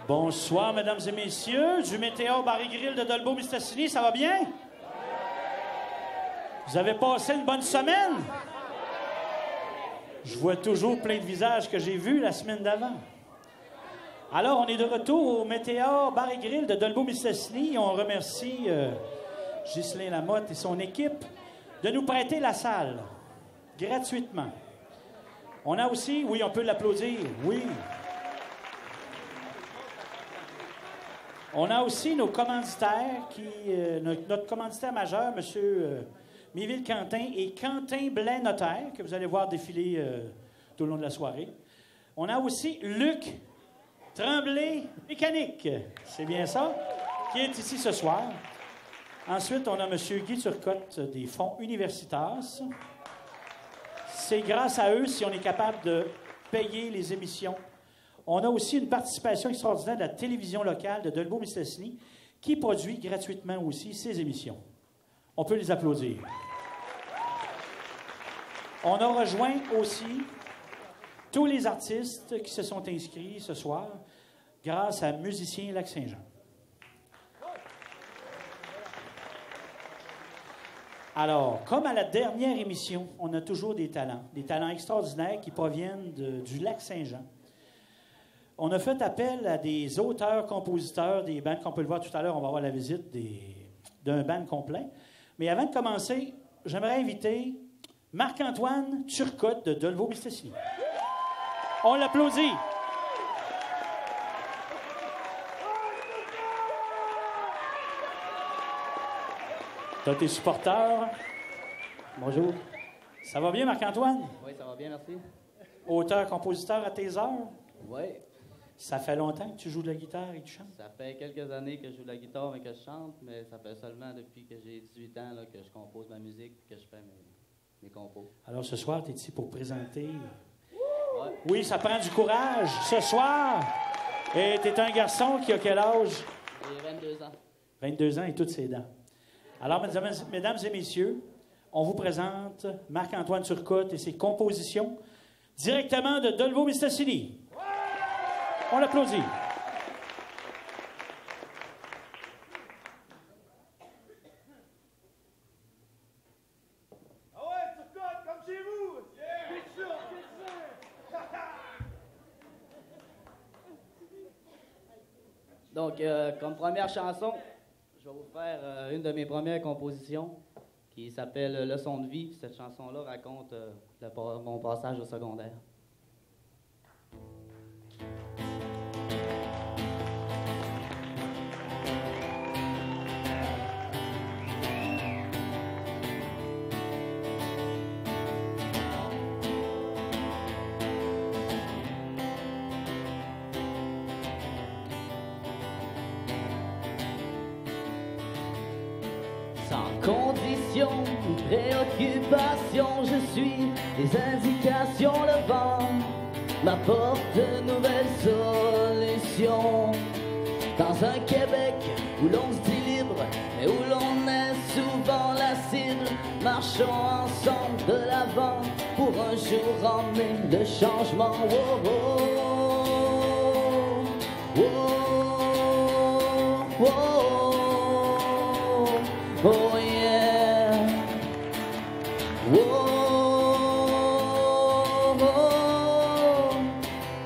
Bonsoir, mesdames et messieurs, du Météor Bar et Grill de Dolbeau-Mistassini, ça va bien? Vous avez passé une bonne semaine? Je vois toujours plein de visages que j'ai vus la semaine d'avant. Alors, on est de retour au Météor Bar et Grill de Dolbeau-Mistassini. On remercie Ghislain Lamotte et son équipe de nous prêter la salle gratuitement. On a aussi, oui, on peut l'applaudir, oui. On a aussi nos commanditaires, notre commanditaire majeur, M. Méville-Quentin et Quentin Blais-Notaire, que vous allez voir défiler tout le long de la soirée. On a aussi Luc Tremblay Mécanique, c'est bien ça, qui est ici ce soir. Ensuite, on a M. Guy Turcotte des Fonds Universitas. C'est grâce à eux si on est capable de payer les émissions. On a aussi une participation extraordinaire de la télévision locale de Dolbeau-Mistassini qui produit gratuitement aussi ses émissions. On peut les applaudir. On a rejoint aussi tous les artistes qui se sont inscrits ce soir grâce à Musiciens Lac-Saint-Jean. Alors, comme à la dernière émission, on a toujours des talents extraordinaires qui proviennent du Lac-Saint-Jean. On a fait appel à des auteurs, compositeurs, des bands, qu'on peut le voir tout à l'heure, on va avoir la visite d'un band complet. Mais avant de commencer, j'aimerais inviter Marc-Antoine Turcotte de Dolbeau-Mistassini. On l'applaudit. T'as tes supporters. Bonjour. Ça va bien, Marc-Antoine? Oui, ça va bien, merci. Auteur, compositeur à tes heures? Oui. Ça fait longtemps que tu joues de la guitare et que tu chantes? Ça fait quelques années que je joue de la guitare et que je chante, mais ça fait seulement depuis que j'ai 18 ans là, que je compose ma musique et que je fais mes compos. Alors, ce soir, tu es ici pour présenter. Ouais. Oui, ça prend du courage. Ce soir, et tu es un garçon qui a quel âge? J'ai 22 ans. 22 ans et toutes ses dents. Alors, mesdames et messieurs, on vous présente Marc-Antoine Turcotte et ses compositions directement de Dolbeau-Mistassini. On l'applaudit. Ah ouais, Turcotte, comme chez vous! Yeah! Donc, comme première chanson, je vais vous faire une de mes premières compositions qui s'appelle Leçon de vie. Cette chanson-là raconte mon passage au secondaire. Sans condition, préoccupation, je suis les indications, le vent m'apporte de nouvelles solutions. Dans un Québec où l'on se dit libre, mais où l'on est souvent la cible, marchons ensemble de l'avant pour un jour emmener le changement. Oh, oh, oh, oh, oh, oh yeah. Oh, oh,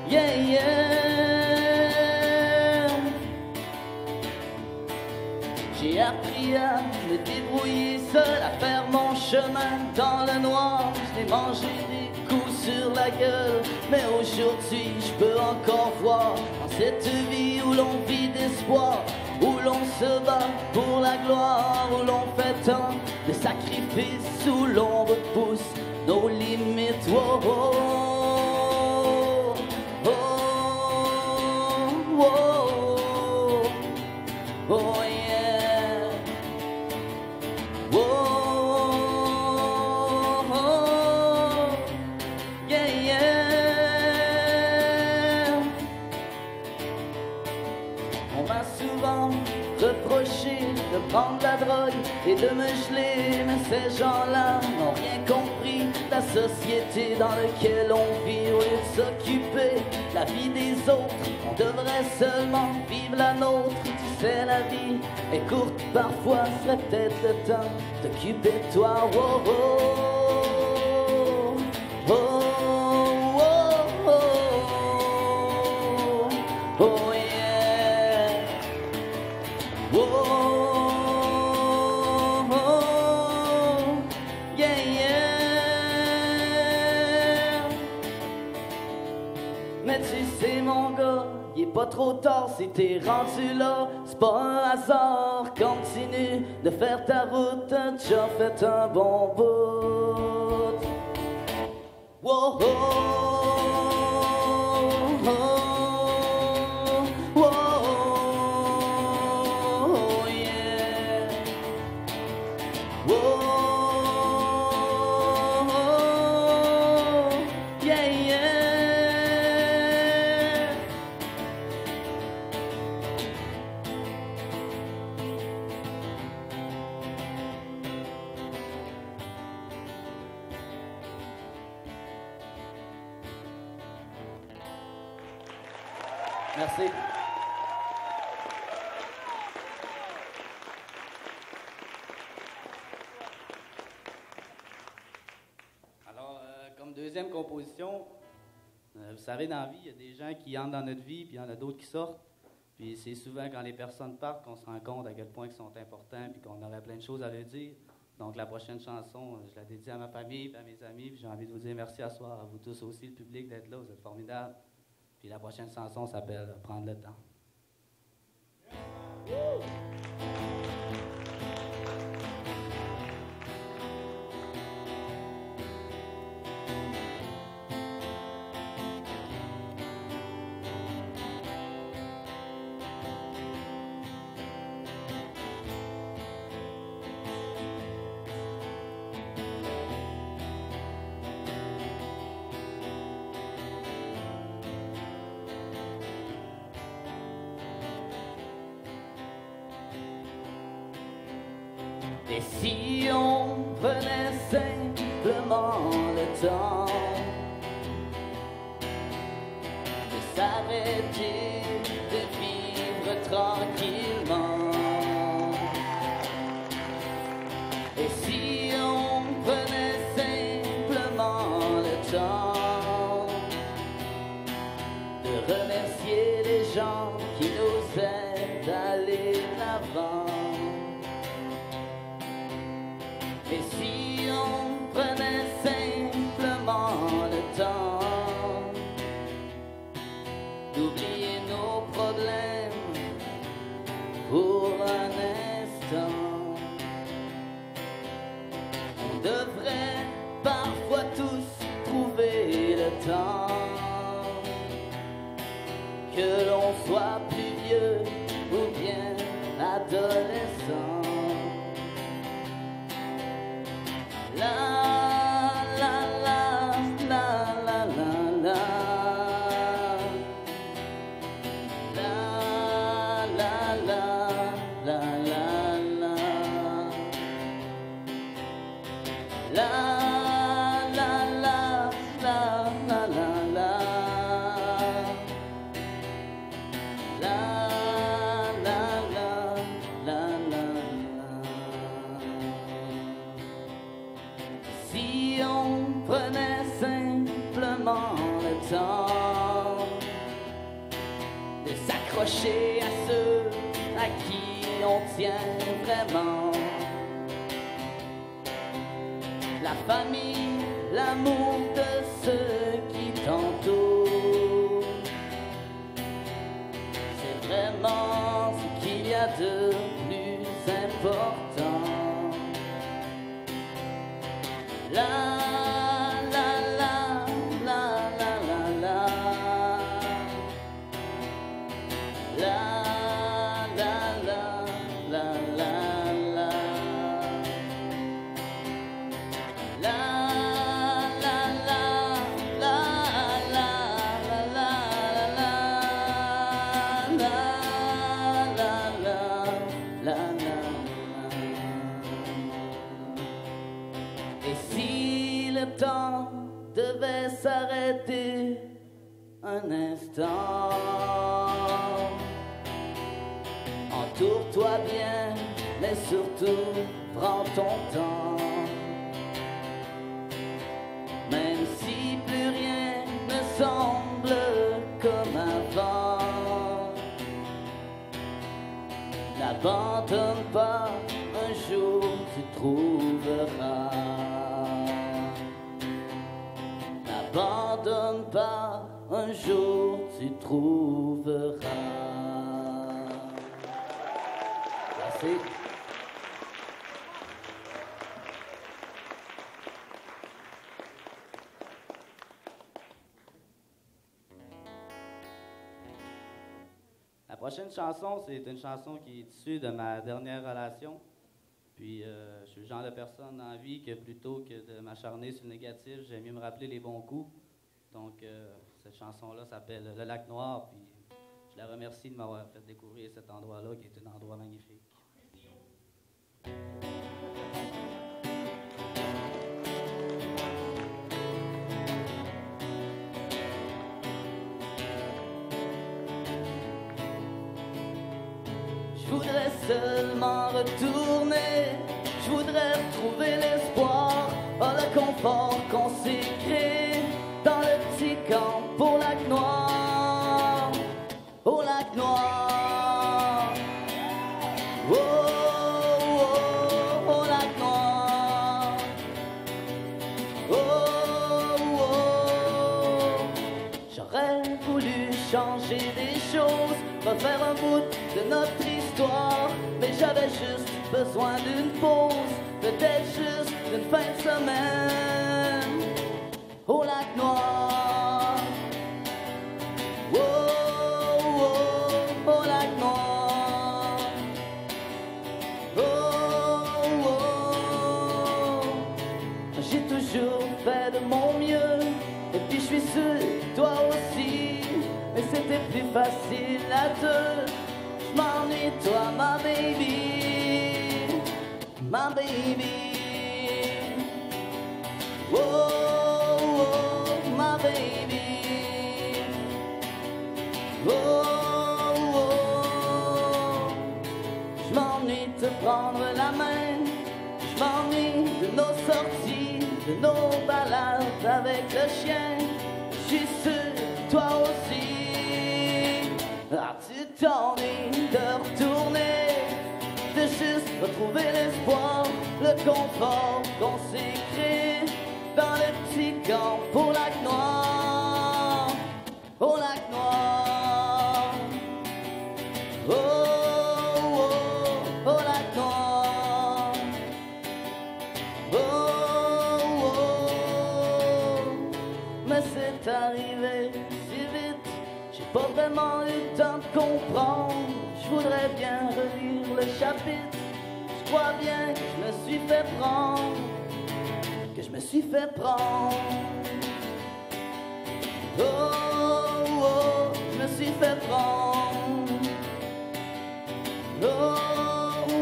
yeah, yeah. J'ai appris à me débrouiller seul, à faire mon chemin dans le noir. J'ai mangé des coups sur la gueule, mais aujourd'hui je peux encore voir dans cette vie où l'on vit d'espoir, où l'on se bat pour la gloire, où l'on fait tant de sacrifices, où l'on repousse nos limites. Oh, oh, oh, oh, oh, oh yeah. Oh, oh, yeah, yeah. On m'a souvent reproché de prendre la drogue et de me geler, mais ces gens-là n'ont rien compris. La société dans laquelle on vit, au lieu de s'occuper la vie des autres, on devrait seulement vivre la nôtre. Tu sais, la vie est courte, parfois serait peut-être le temps d'occuper de toi. Oh, oh, oh, oh, oh, oh, oh, yeah. Oh, oh, yeah, yeah. Mais tu sais, mon gars, il est pas trop tard si t'es rendu là. C'est pas un hasard, continue de faire ta route. T'as déjà fait un bon bout. Wow, oh, oh, oh, oh, yeah. Wow, oh, yeah, yeah. Merci. Alors, comme deuxième composition, vous savez, dans la vie, il y a des gens qui entrent dans notre vie, puis il y en a d'autres qui sortent. Puis c'est souvent quand les personnes partent qu'on se rend compte à quel point ils sont importants, puis qu'on aurait plein de choses à leur dire. Donc, la prochaine chanson, je la dédie à ma famille, à mes amis, puis j'ai envie de vous dire merci à soir, à vous tous aussi, le public, d'être là, vous êtes formidables. Puis la prochaine chanson s'appelle « Prendre le temps ». Et si on prenait simplement le temps de s'arrêter, de vivre tranquillement. Et si on prenait simplement le temps de remercier les gens qui nous aident à aller de l'avant. Et si on prenait simplement le temps d'oublier nos problèmes pour un instant, on devrait parfois tous trouver le temps, que l'on soit plus vieux ou bien adolescent. La la la la la la la la la la la la la Si on prenait simplement le temps de s'accrocher à ceux à qui on tient vraiment, la famille, l'amour de ceux qui t'entourent, c'est vraiment ce qu'il y a de plus important. La la la la la la la la la la la la la la la la Et si le temps devait s'arrêter, un instant. Entoure-toi bien, mais surtout prends ton temps. Même si plus rien ne semble comme avant, n'abandonne pas, un jour tu trouveras. N'abandonne pas, un jour tu trouveras. Merci. La prochaine chanson, c'est une chanson qui est issue de ma dernière relation. Puis, je suis le genre de personne dans la vie que plutôt que de m'acharner sur le négatif, j'aime mieux me rappeler les bons coups. Donc, cette chanson-là s'appelle Le Lac Noir. Puis, je la remercie de m'avoir fait découvrir cet endroit-là, qui est un endroit magnifique. Je voudrais seulement retourner, je voudrais retrouver l'espoir, le confort qu'on s'est créé dans le petit camp au lac noir, au lac noir. Oh, oh, oh, au lac noir. Oh, oh, j'aurais voulu changer des choses, refaire un bout de notre histoire, mais j'avais juste besoin d'une pause, peut-être juste d'une fin de semaine au lac noir. Oh, oh, au lac noir. Oh, oh, j'ai toujours fait de mon mieux, et puis je suis sûr, toi aussi, mais c'était plus facile à deux. Je m'ennuie, toi, ma baby, ma baby. Oh, oh, ma baby. Oh, oh, je m'ennuie de te prendre la main, je m'ennuie de nos sorties, de nos balades avec le chien. Je suis sûr, toi aussi. Ah, tu t'ennuies de retourner, de juste retrouver l'espoir, le confort qu'on s'est créé dans le petit camp au lac noir, au lac noir. Oh, oh, au lac noir. Oh, oh, mais c'est arrivé si vite, j'ai pas vraiment eu le temps de comprendre. Je voudrais bien relire le chapitre. Je crois bien que je me suis fait prendre, que je me suis fait prendre. Oh, oh, je me suis fait prendre. Oh,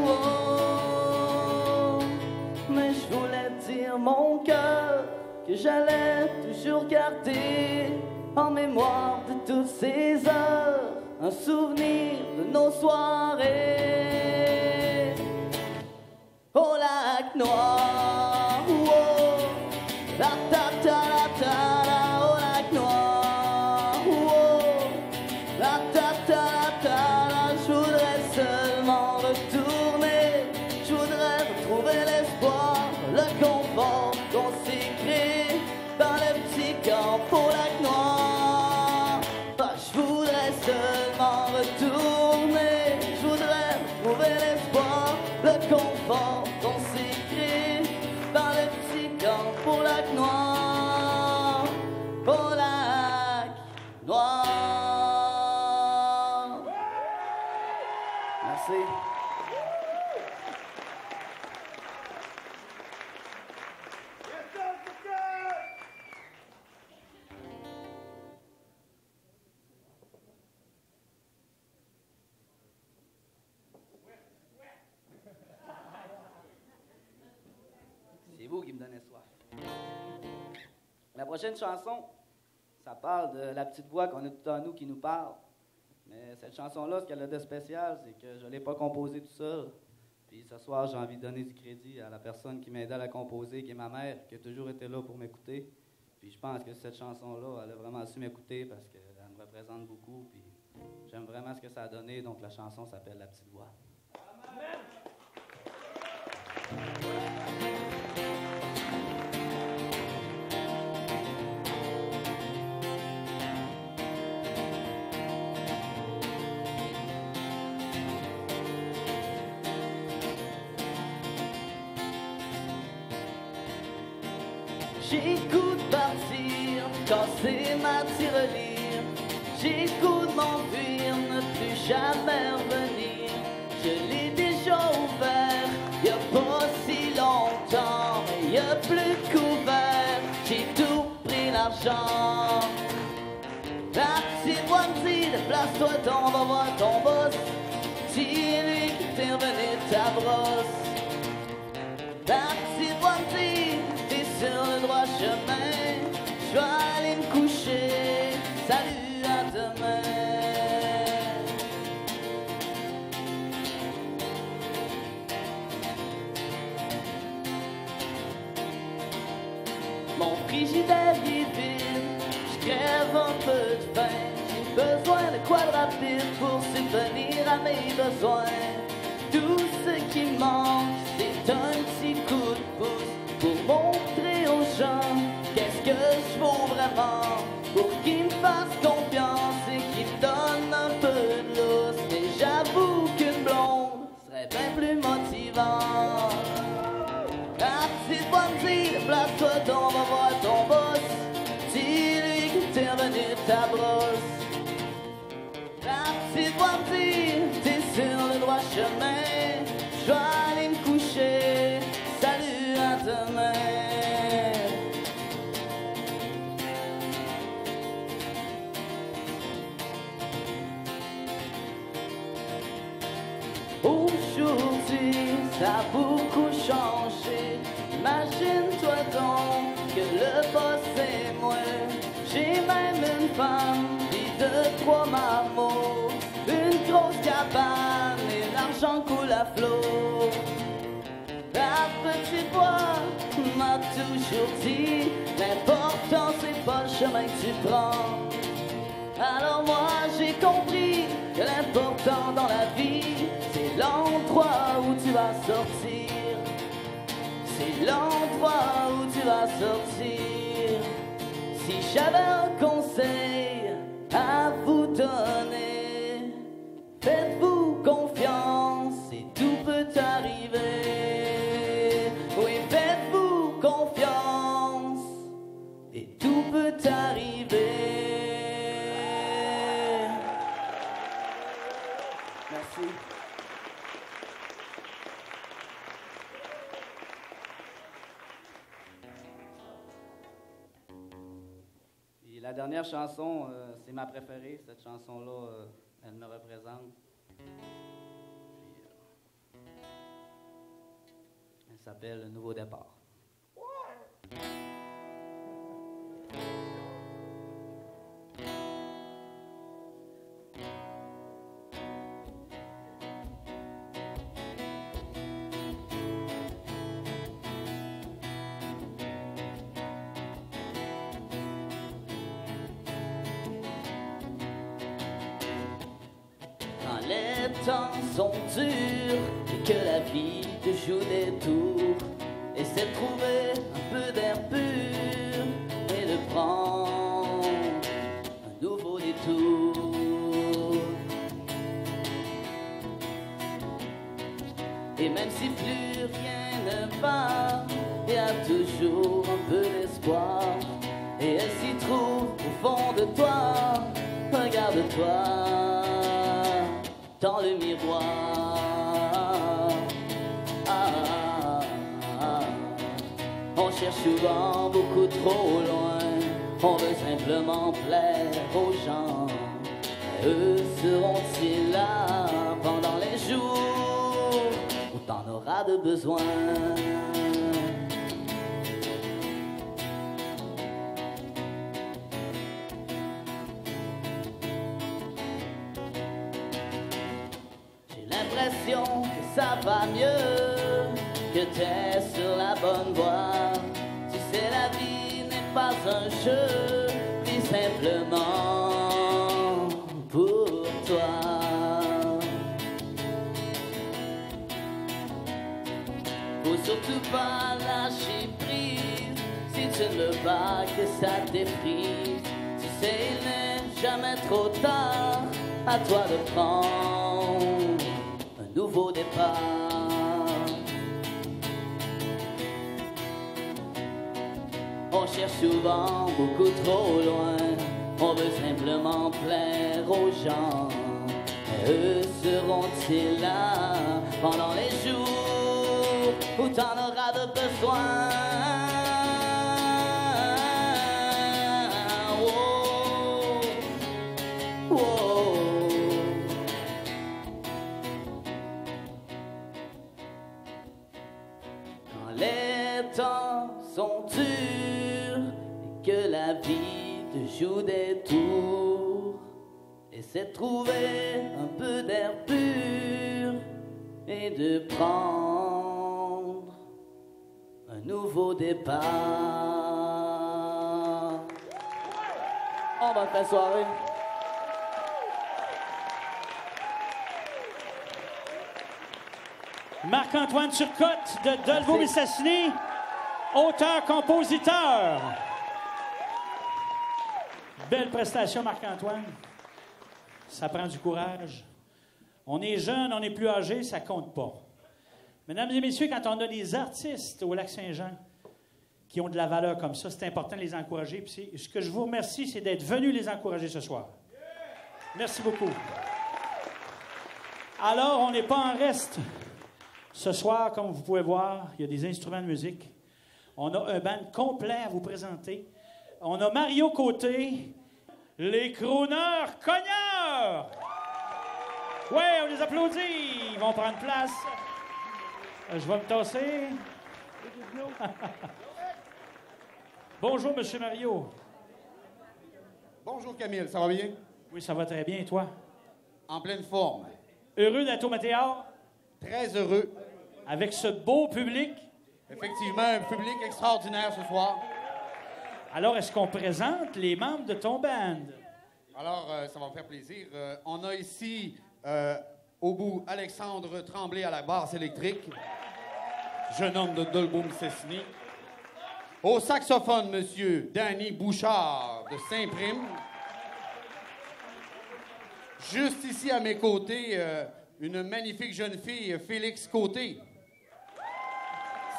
oh, mais je voulais dire mon cœur que j'allais toujours garder en mémoire de toutes ces heures, un souvenir de nos soirées au lac noir. Oh, la ta ta la ta la, au lac noir. Oh, la ta ta la ta la, je voudrais seulement retourner, je voudrais retrouver l'espoir, le confort qu'on s'est créé dans le petit camp au lac noir. Ah, je voudrais seulement retourner, je voudrais retrouver l'espoir, le confort qu'on s'est créé dans le petit camp au lac noir, au lac noir. Merci. C'est vous qui me donnez soif. La prochaine chanson ça parle de la petite voix qu'on a tout en nous qui nous parle. Mais cette chanson-là, ce qu'elle a de spécial, c'est que je ne l'ai pas composée tout seul. Puis ce soir, j'ai envie de donner du crédit à la personne qui m'a aidé à la composer, qui est ma mère, qui a toujours été là pour m'écouter. Puis je pense que cette chanson-là, elle a vraiment su m'écouter parce qu'elle me représente beaucoup. Puis j'aime vraiment ce que ça a donné. Donc la chanson s'appelle La petite voix. Amen. J'écoute partir, casser ma tirelire. J'écoute m'enfuir, ne plus jamais revenir. Je l'ai déjà ouvert, y a pas si longtemps. Mais y a plus de couvert, j'ai tout pris l'argent. La petite voix me dit, déplace-toi, on va voir ton boss. Dis-lui que t'es revenu ta brosse. La petite voix me dit, t'es sur le droit chemin. Je vais aller me coucher, salut, à demain. Mon frigidaire est vide, je crève un peu de faim. J'ai besoin de quoi de rapide pour subvenir à mes besoins. Tout ce qui me manque, c'est un petit coup de pouce pour montrer aux gens qu'est-ce que je vaux vraiment. Pour qu'ils me fassent confiance et qu'ils me donnent un peu de lousse. Mais j'avoue qu'une blonde serait bien plus motivant. La petite voix me dit, place-toi, on va voir ton boss. Dis-lui que t'es revenu ta brosse. La petite voix me dit, t'es sur le droit chemin. Je vais aller me coucher, salut, à demain. Aujourd'hui, ça a beaucoup changé. Imagine-toi donc que le boss c'est moi. J'ai même une femme, puis 2-3 marmots, une grosse cabane et l'argent coule à flot. La petite voix m'a toujours dit, l'important c'est pas le chemin que tu prends. Alors moi j'ai compris que l'important dans la vie, c'est l'endroit où tu vas sortir. C'est l'endroit où tu vas sortir. Si j'avais un conseil à vous donner, faites-vous confiance et tout peut arriver. Oui, faites-vous confiance et tout peut arriver. Merci. Et la dernière chanson, c'est ma préférée. Cette chanson-là, elle me représente. Elle s'appelle Le Nouveau Départ. Quand les temps sont durs et que la vie te joue des tours, essaie de trouver un peu d'air pur et de prendre un nouveau détour. Et même si plus rien ne va, il y a toujours un peu d'espoir. Et elle s'y trouve au fond de toi. Regarde-toi dans le miroir. On cherche souvent beaucoup trop loin. On veut simplement plaire aux gens. Mais eux seront-ils là pendant les jours où t'en auras de besoin? l'impression que ça va mieux, que t'es sur la bonne voie. Tu sais, la vie n'est pas un jeu, vis simplement pour toi. Faut surtout pas lâcher prise, si tu ne veux pas que ça t'effrise. Tu sais, il n'est jamais trop tard, à toi de prendre un nouveau départ. On cherche souvent beaucoup trop loin, on veut simplement plaire aux gens. Mais eux seront-ils là pendant les jours où t'en auras de besoin? Oh, oh. Quand les temps sont durs et que la vie te joue des tours, essaie de trouver un peu d'air pur et de prendre un nouveau départ. On va faire soirée. Marc-Antoine Turcotte de Dolbeau-Mistassini, auteur-compositeur. Belle prestation, Marc-Antoine. Ça prend du courage. On est jeune, on est plus âgé, ça compte pas. Mesdames et messieurs, quand on a des artistes au Lac-Saint-Jean qui ont de la valeur comme ça, c'est important de les encourager. Puis ce que je vous remercie, c'est d'être venus les encourager ce soir. Merci beaucoup. Alors, on n'est pas en reste. Ce soir, comme vous pouvez voir, il y a des instruments de musique. On a un band complet à vous présenter. On a Mario Côté, les Crooners Cogneurs. Oui, on les applaudit. Ils vont prendre place. Je vais me tasser. Bonjour, Monsieur Mario. Bonjour Camille, ça va bien? Oui, ça va très bien, et toi? En pleine forme. Heureux d'être au Matéor? Très heureux. Avec ce beau public? Effectivement, un public extraordinaire ce soir. Alors, est-ce qu'on présente les membres de ton band? Alors, ça va me faire plaisir. On a ici, au bout, Alexandre Tremblay à la basse électrique, jeune homme de Dolbeau-Mistassini. Au saxophone, Monsieur Danny Bouchard de Saint-Prime. Juste ici à mes côtés, une magnifique jeune fille, Félix Côté.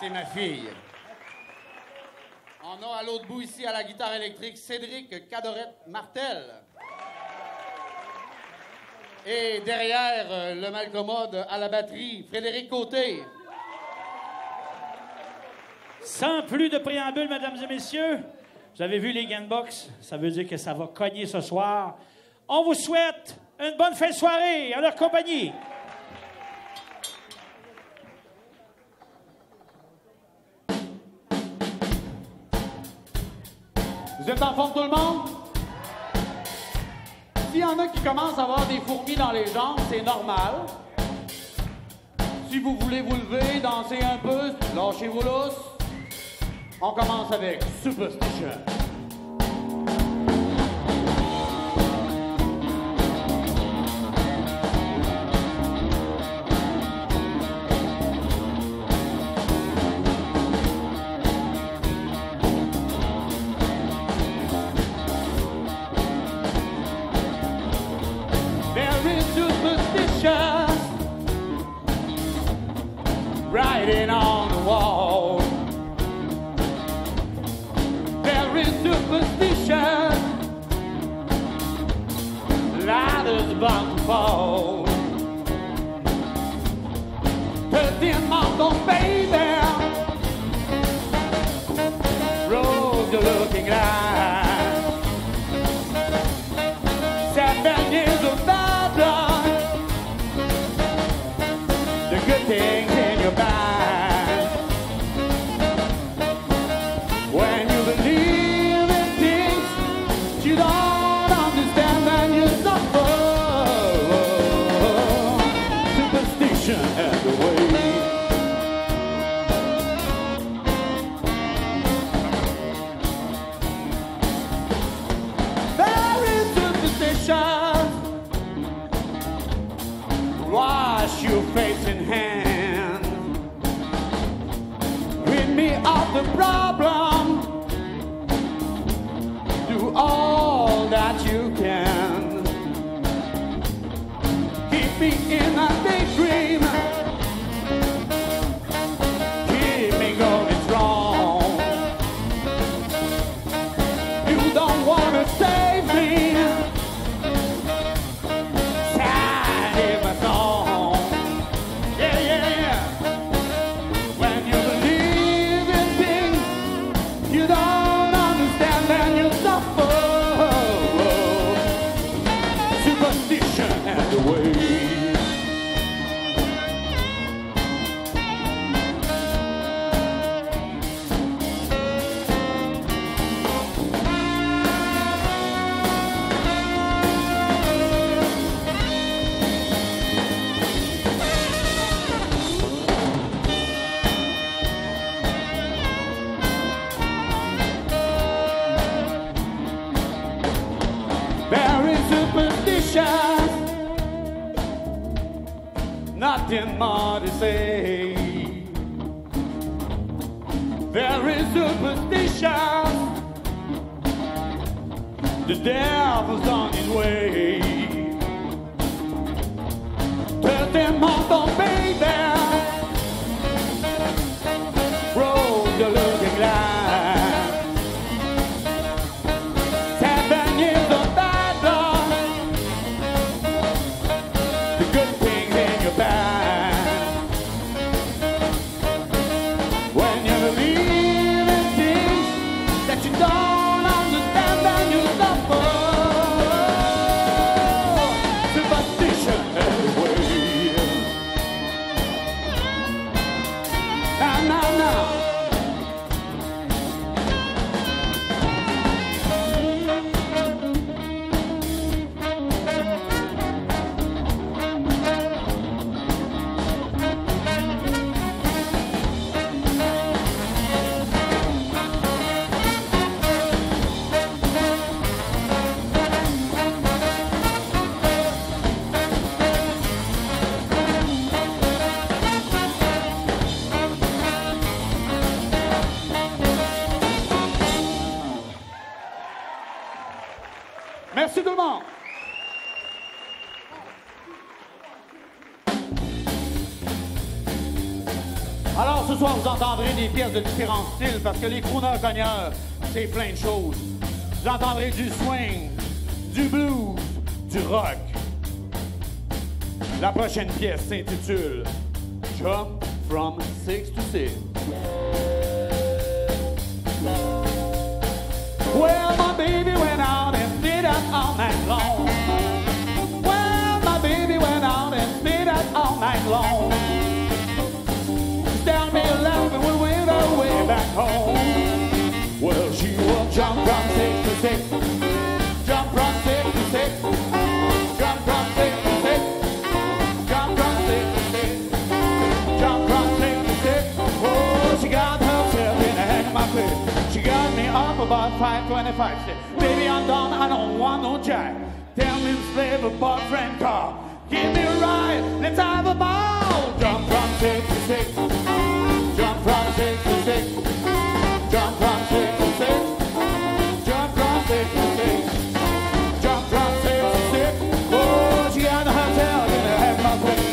C'est ma fille. On a à l'autre bout ici, à la guitare électrique, Cédric Cadorette-Martel. Et derrière, le malcommode à la batterie, Frédéric Côté. Sans plus de préambule, mesdames et messieurs, vous avez vu les Gunbox, ça veut dire que ça va cogner ce soir. On vous souhaite une bonne fin de soirée à leur compagnie. Vous êtes en forme tout le monde? S'il y en a qui commencent à avoir des fourmis dans les jambes, c'est normal. Si vous voulez vous lever, danser un peu, lâchez vos lousses. On commence avec Superstition. Writing on the wall. There is superstition. Ladders about to fall. 13 months old baby. Rose you're looking at. 7 years of bad luck. The good things in your mind. When you believe in things you don't understand, then you suffer. Superstition. your face in hand. Rid me of the problem. Do all that you can. Keep me in a daydream. Keep me going strong. You don't wanna save me. Sad in my song. Yeah, yeah, yeah. When you believe in things you don't understand, then you suffer. Superstition and the way. Very superstitious, nothing more to say. Very superstitious, the devil's on his way. Turn them on, don't baby. Roll the looking glass. 7 years of bad luck. The good things in your bag. When you believe in things that you don't understand, then you suffer. Superstition everywhere. Now, now, now. Merci tout le monde. Alors ce soir, vous entendrez des pièces de différents styles parce que les crooners-cogneurs, c'est plein de choses. Vous entendrez du swing, du blues, du rock. La prochaine pièce s'intitule Jump from 6 to 6. Well, my baby went out and stayed up all night long. Well, my baby went out and stayed up all night long. Down me laughing when we went away back home. Well, she will jump from 6 to 6. Jump from 6 to 6. Jump from 6 to 6. Jump from 6 to 6. Jump from 6 to 6. Oh, she got herself in the head of my place. She got me up about 5:25. Said, baby, I'm done. I don't want no jack. Tell me to slave a boyfriend car. Give me a ride. Let's have a ball. Jump from 6 to 6. Jump from 6 to 6. Jump from 6 to 6. Jump from 6 to 6. Jump from 6 to 6. Oh, she got the hotel in the head of my place.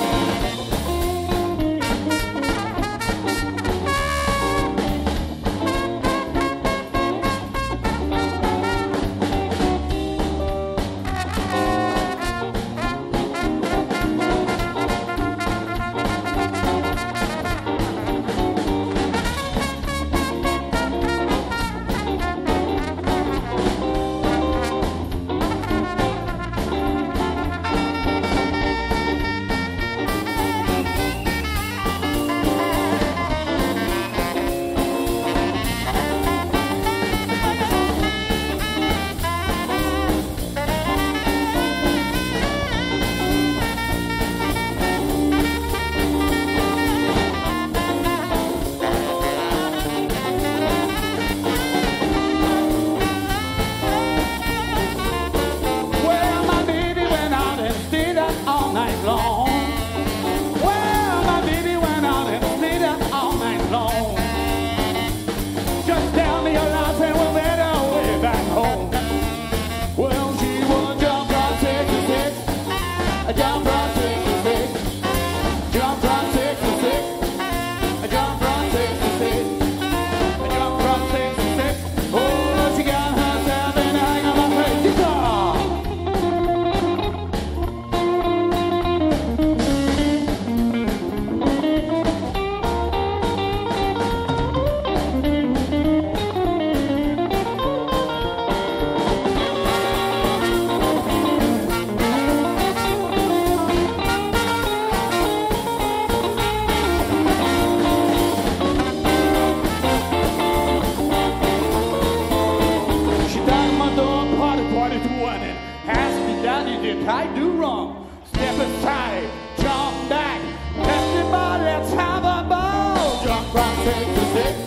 I do wrong. Step aside, jump back, everybody, let's have a ball. Jump from 66,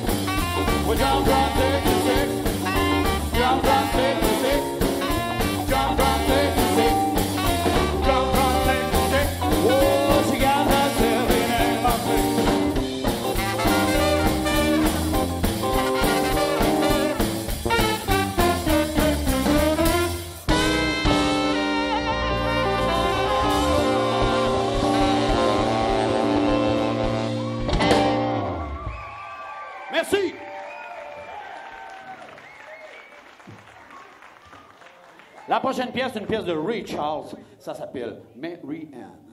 we jump from 66, jump from 66, jump from 66, jump from 66. Oh, she got herself in a muffin. Merci. La prochaine pièce, c'est une pièce de Ray Charles. Ça s'appelle Mary Ann.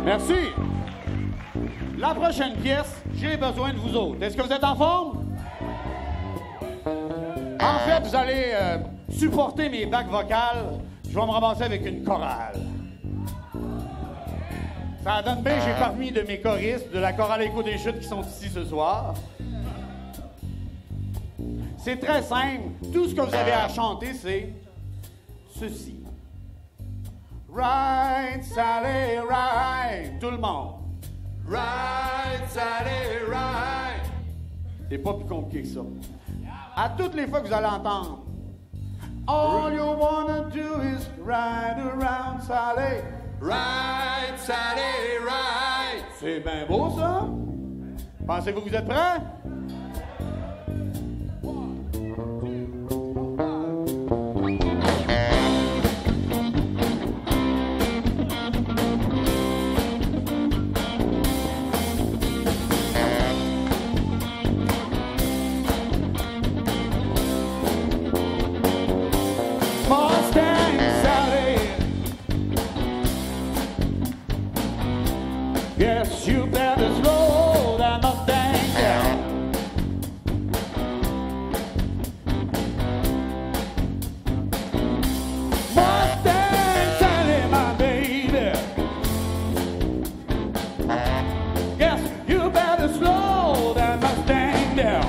Merci. La prochaine pièce, j'ai besoin de vous autres. Est-ce que vous êtes en forme? En fait, vous allez supporter mes bacs vocales. Je vais me ramasser avec une chorale. Ça donne bien, j'ai parmi de mes choristes de la chorale Écho des Chutes qui sont ici ce soir. C'est très simple. Tout ce que vous avez à chanter, c'est ceci. Right, Sally, right. Tout le monde. Right, Sally, right. C'est pas plus compliqué que ça. À toutes les fois que vous allez entendre, all you wanna do is ride around, Sally. Right, Sally, right. C'est bien beau, ça? Pensez-vous que vous êtes prêts? Yes, you better slow that Mustang down. Mustang Sally, my baby. Yes, you better slow that Mustang down.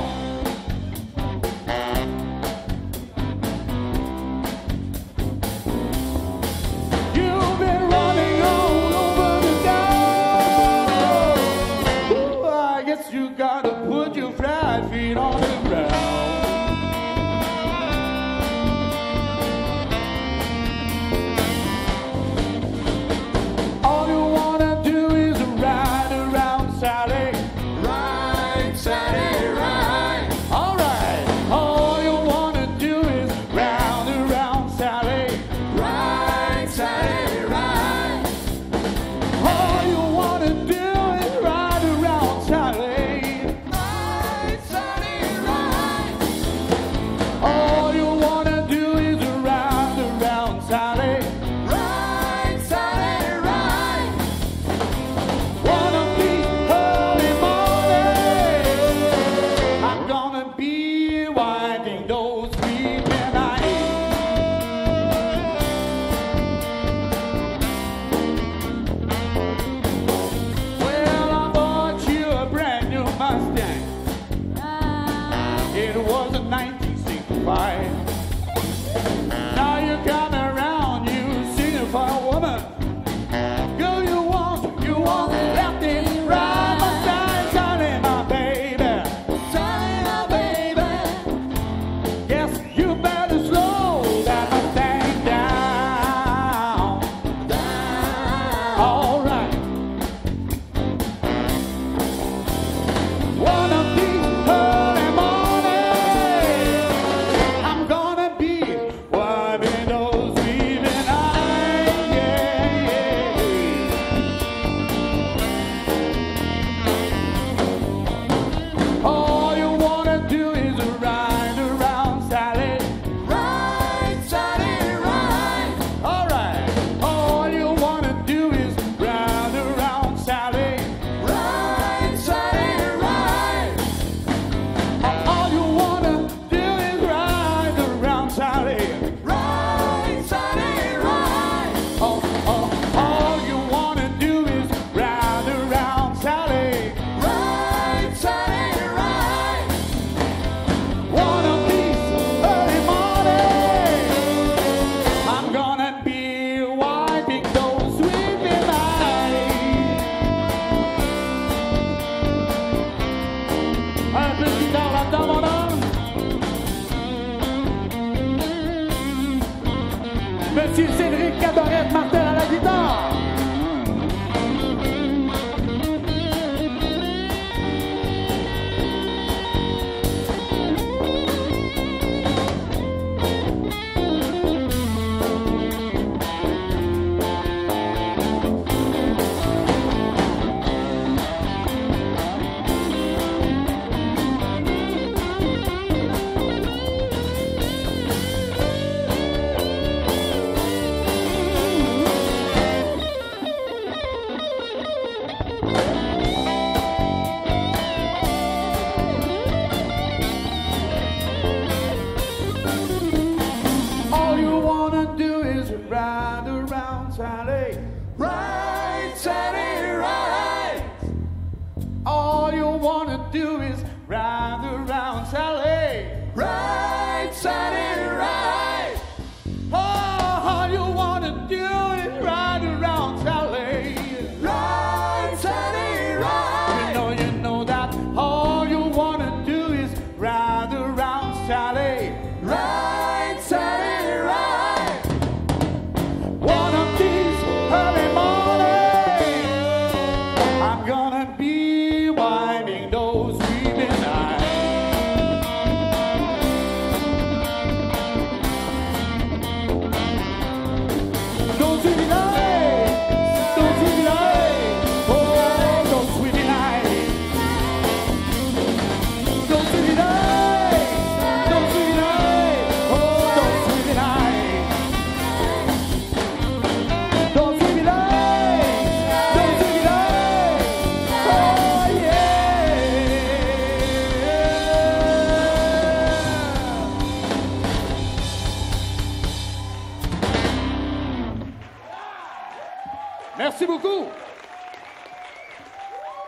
You've been running all over the town.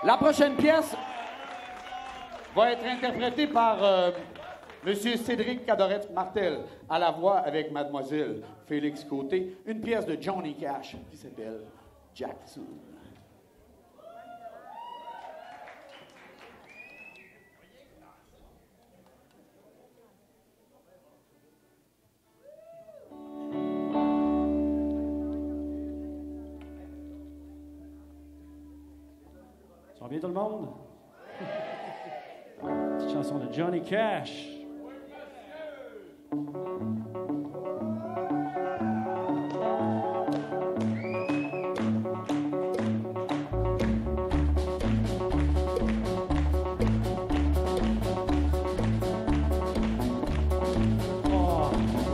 La prochaine pièce va être interprétée par Monsieur Cédric Cadorette-Martel à la voix avec Mademoiselle Félix Côté. Une pièce de Johnny Cash qui s'appelle Jackson. Ça va bien tout le monde? Petite chanson de Johnny Cash.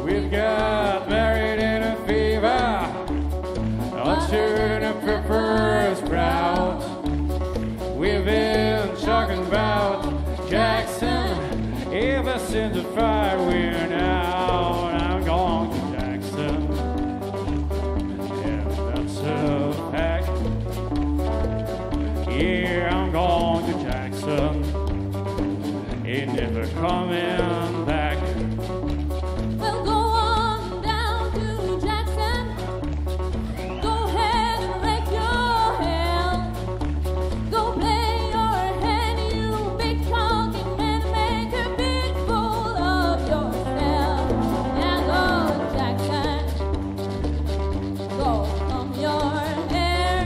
We've got married in a fever, a pepper sprout. We've been talking about Jackson ever since the fire went out. I'm going to Jackson, yeah, that's a fact. Yeah, I'm going to Jackson, ain't never coming back. Well, go on down to Jackson. Go ahead and wreck your hell. Go play your hand, you big talking man. Make a big fool of yourself. Now go, Jackson. Go comb your hair.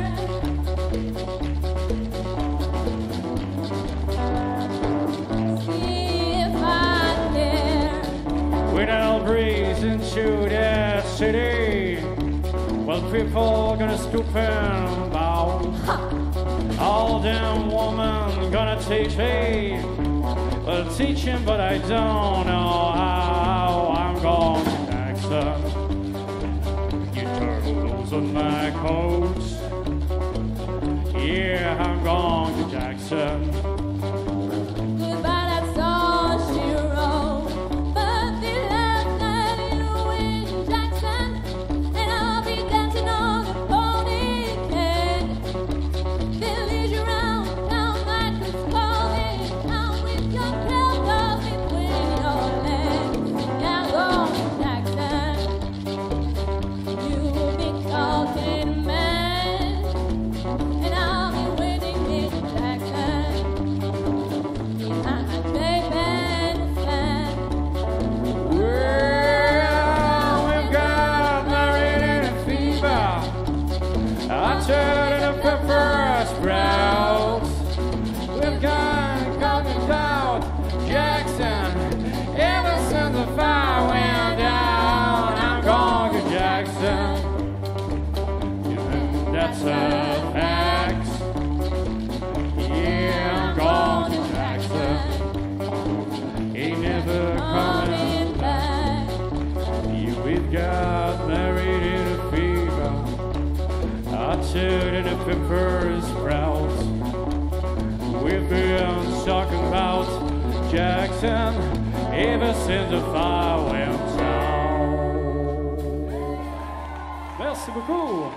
See if I care. When I'll breeze into that city, well, people gonna stoop and bow. All them women gonna teach me. Well, teach him, but I don't know how. I'm going to Jackson. You turtles on my coat. Yeah, I'm going to Jackson. Goodbye, that's all she wrote. But the last night you in Jackson, and I'll be dancing on the pony keg. They'll lead you round town like it's calling town with your tail between your legs. Now go, Jackson. You big talking man, and I'll be waiting in Jackson. Behind my tape and fan. Well, we've got married in a fever. I turned in a pepper sprouts. We've gone talking about Jackson ever since the fire went down. I'm going to Jackson. Yeah, that's a fact. Yeah, I'm going to Jackson. Ain't never coming Coming back. you. We've got married in a fever. I turned in a pepper sprouts. We've been talking about Jackson ever since the fire went down. Merci beaucoup.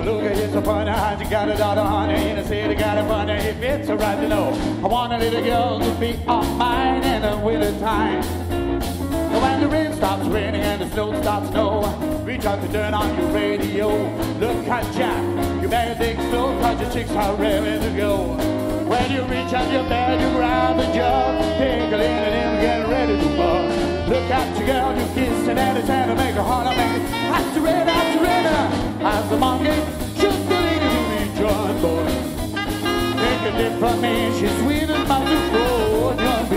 Look at this funny, how you got a daughter, honey, in the city, got a funny, if it's alright to know. I want a little girl to be on mine in the winter time. When the rain stops raining and the snow stops snow, reach out to turn on your radio. Look at Jack, you better think slow, cause your chicks are ready to go. When you reach out your bed, you grab a jug, take a little and get ready to bug. Look at your girl, you kiss and at it's hand to make a heart of man. Aspirina, as the monkey, just a little to be John boy. Take a dip from me, she's sweet as my fruit, John B.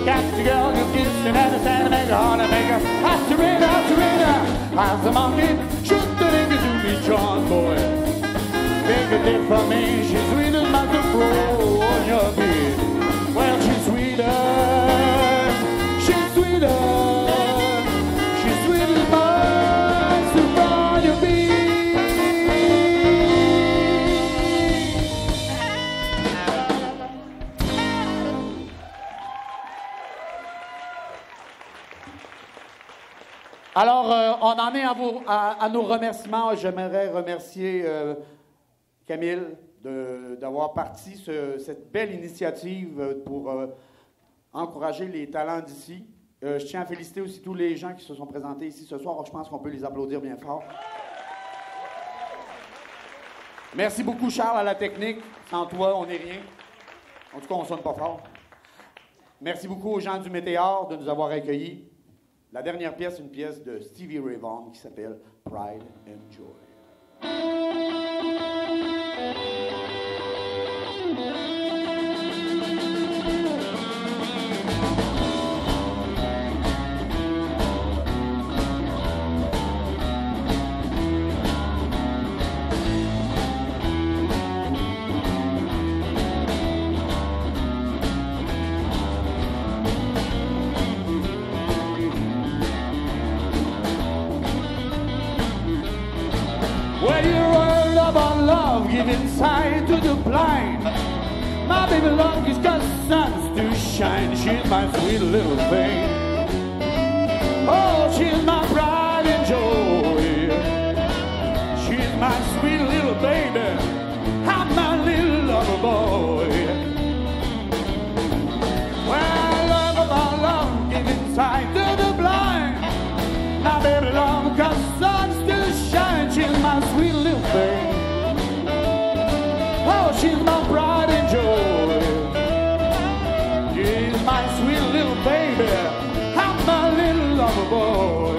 Catch the girl, you kissing at the Santa Maker, Honda Maker. Serena, Serena, as the monkey, shoot the nigga to me, John boy. Make a dip for me, she's sweet as my pro on your beard. Well, she's sweeter, she's sweeter, she's sweet as my soup on your beard. Alors, on en est à nos remerciements. J'aimerais remercier Camille d'avoir parti cette belle initiative pour encourager les talents d'ici. Je tiens à féliciter aussi tous les gens qui se sont présentés ici ce soir. Je pense qu'on peut les applaudir bien fort. Merci beaucoup, Charles, à la technique. Sans toi, on n'est rien. En tout cas, on ne sonne pas fort. Merci beaucoup aux gens du Météor de nous avoir accueillis. La dernière pièce, une pièce de Stevie Ray Vaughan qui s'appelle Pride and Joy. Well, you heard about love giving sight to the blind. My baby love has got suns to shine. She's my sweet little thing. Oh, she's my pride and joy. She's my sweet little baby. I'm my little lover boy. Well, I love about love giving sight to the blind. My baby love got suns to shine. She's my sweet little thing. Oh, she's my pride and joy. She's my sweet little baby. I'm my little lover boy.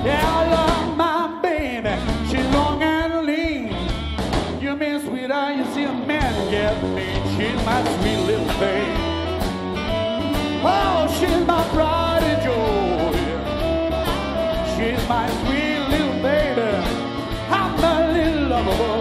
Yeah, I love my baby. She's long and lean. You mean sweeter, you see a man get mean. She's my sweet little thing. Oh, she's my pride and joy. She's my sweet little baby. I'm my little lover boy.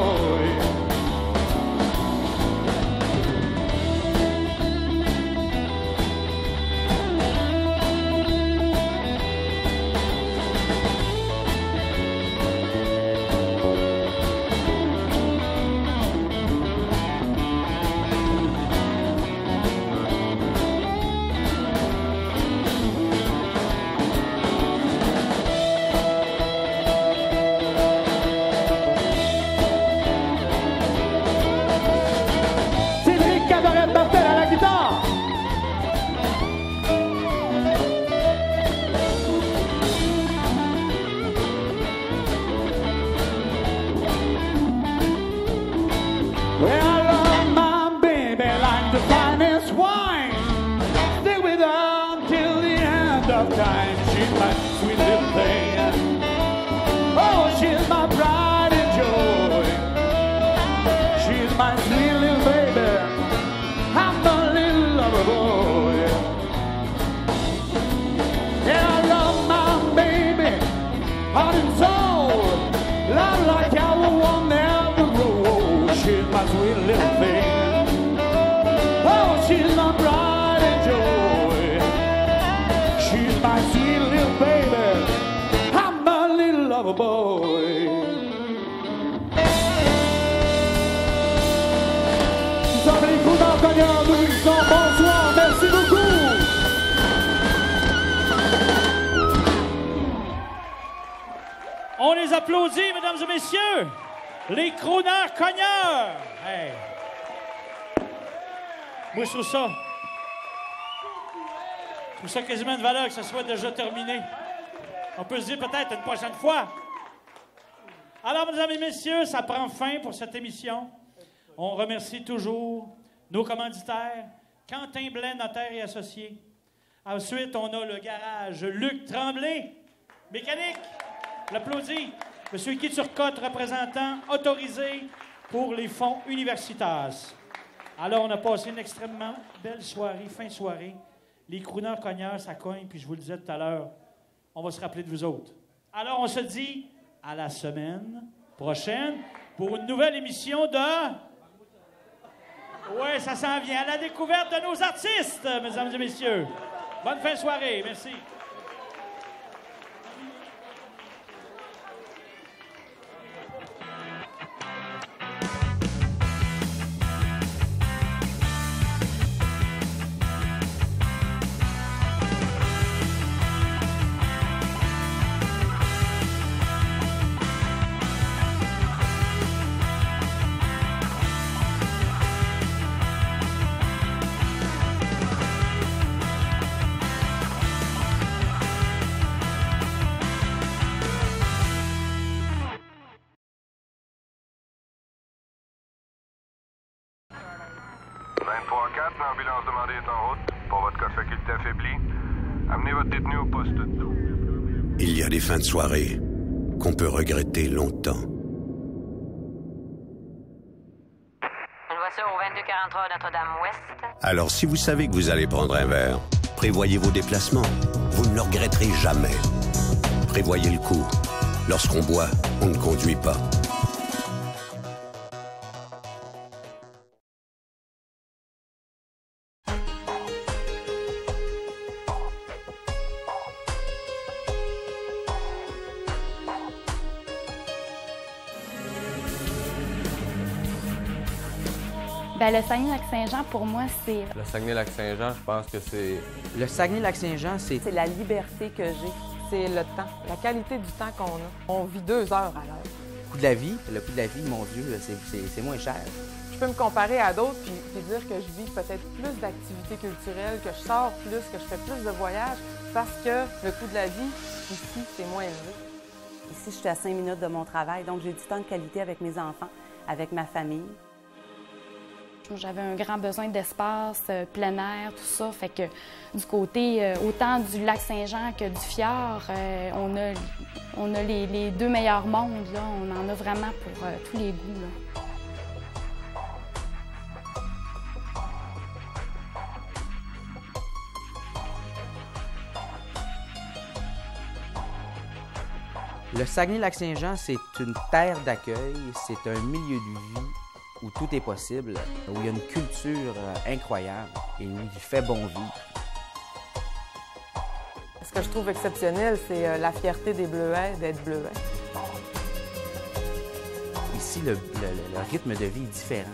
Well, I love my baby like the finest wine. Stay with her until the end of time. She's my sweet little thing. Oh, she's my pride and joy. She's my sweet little baby. I'm a little lover boy. Yeah, I love my baby, heart and soul. Love like I will want never grow. She's my sweet little thing. Oh, she's my pride and joy. She's my sweet little baby. I'm my little lover boy. Nous sommes les Coudeurs Cogneurs de Luxembourg. Bonsoir, merci beaucoup. On les applaudit, mesdames et messieurs. Les crooners cogneurs. Hey. Moi, je trouve ça quasiment de valeur que ça soit déjà terminé. On peut se dire peut-être une prochaine fois. Alors, mesdames et messieurs, ça prend fin pour cette émission. On remercie toujours nos commanditaires, Quentin Blais, notaire et associé. Ensuite, on a le garage Luc Tremblay, mécanique. L'applaudit. Monsieur Guy Turcotte, représentant autorisé pour les fonds universitaires. Alors, on a passé une extrêmement belle soirée, fin de soirée. Les crooneurs-cogneurs, ça cogne, puis je vous le disais tout à l'heure, on va se rappeler de vous autres. Alors, on se dit à la semaine prochaine pour une nouvelle émission de... Oui, ça s'en vient. À la découverte de nos artistes, mesdames et messieurs. Bonne fin de soirée. Merci. L'ambulance demandée est en route. Pour votre cas de faculté affaiblie, amenez votre détenu au poste 12. Il y a des fins de soirée qu'on peut regretter longtemps. Une voiture au 2243 Notre-Dame-Ouest. Alors, si vous savez que vous allez prendre un verre, prévoyez vos déplacements. Vous ne le regretterez jamais. Prévoyez le coup. Lorsqu'on boit, on ne conduit pas. Le Saguenay-Lac-Saint-Jean, pour moi, c'est... Le Saguenay-Lac-Saint-Jean, je pense que c'est... Le Saguenay-Lac-Saint-Jean, c'est la liberté que j'ai. C'est le temps, la qualité du temps qu'on a. On vit 2 heures à l'heure. Le coût de la vie, mon Dieu, c'est moins cher. Je peux me comparer à d'autres puis dire que je vis peut-être plus d'activités culturelles, que je sors plus, que je fais plus de voyages, parce que le coût de la vie, ici, c'est moins élevé. Ici, je suis à 5 minutes de mon travail, donc j'ai du temps de qualité avec mes enfants, avec ma famille. J'avais un grand besoin d'espace, plein air, tout ça. Fait que du côté autant du lac Saint-Jean que du fjord, on a les 2 meilleurs mondes. Là. On en a vraiment pour tous les goûts. Là. Le Saguenay-Lac-Saint-Jean, c'est une terre d'accueil, c'est un milieu de vie où tout est possible, où il y a une culture incroyable et où il fait bon vivre. Ce que je trouve exceptionnel, c'est la fierté des Bleuets d'être Bleuets. Ici, le rythme de vie est différent.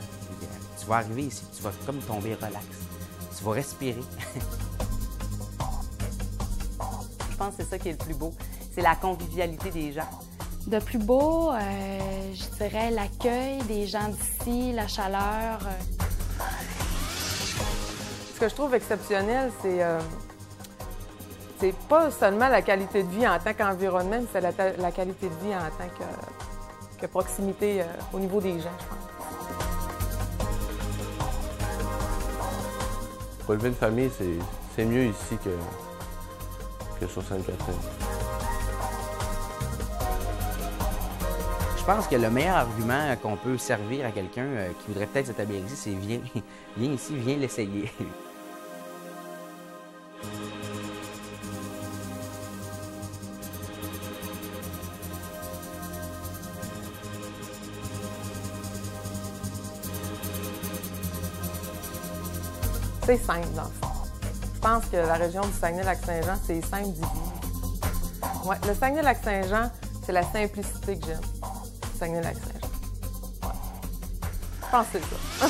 Tu vas arriver ici, tu vas comme tomber relax. Tu vas respirer. Je pense que c'est ça qui est le plus beau. C'est la convivialité des gens. De plus beau, je dirais l'accueil des gens d'ici, la chaleur. Ce que je trouve exceptionnel, c'est pas seulement la qualité de vie en tant qu'environnement, c'est la qualité de vie en tant que proximité au niveau des gens, je pense. Pour élever une famille, c'est mieux ici que sur Sainte-Catherine. Je pense que le meilleur argument qu'on peut servir à quelqu'un qui voudrait peut-être s'établir ici, c'est viens ici, viens l'essayer. C'est simple, dans le fond. Je pense que la région du Saguenay-Lac-Saint-Jean, c'est simple d'y vivre. Ouais, le Saguenay-Lac-Saint-Jean, c'est la simplicité que j'aime. Saguenay-Lac-Saint-Jean. Ouais. Je pense que c'est ça.